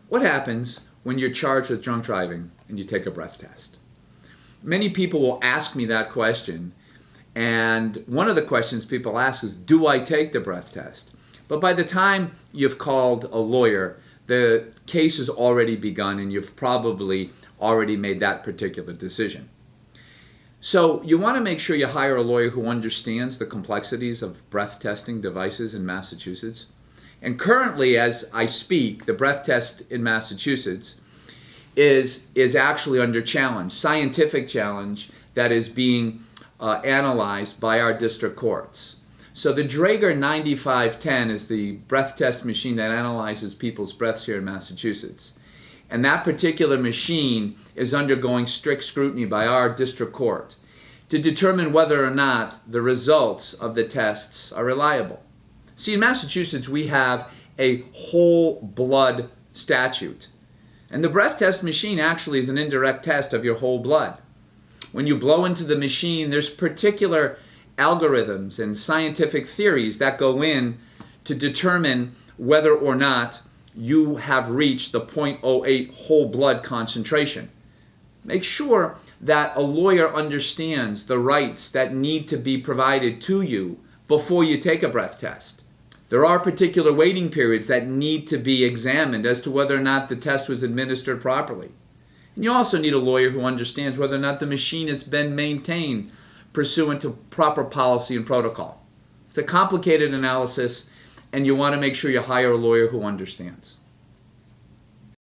What happens when you're charged with drunk driving and you take a breath test? Many people will ask me that question, and one of the questions people ask is, do I take the breath test? But by the time you've called a lawyer, the case has already begun and you've probably already made that particular decision. So you want to make sure you hire a lawyer who understands the complexities of breath testing devices in Massachusetts. And currently, as I speak, the breath test in Massachusetts is actually under challenge, scientific challenge that is being analyzed by our district courts. So the Draeger 9510 is the breath test machine that analyzes people's breaths here in Massachusetts. And that particular machine is undergoing strict scrutiny by our district court to determine whether or not the results of the tests are reliable. See, in Massachusetts, we have a whole blood statute. And the breath test machine actually is an indirect test of your whole blood. When you blow into the machine, there's particular algorithms and scientific theories that go in to determine whether or not you have reached the 0.08 whole blood concentration. Make sure that a lawyer understands the rights that need to be provided to you before you take a breath test. There are particular waiting periods that need to be examined as to whether or not the test was administered properly. And you also need a lawyer who understands whether or not the machine has been maintained pursuant to proper policy and protocol. It's a complicated analysis, and you want to make sure you hire a lawyer who understands.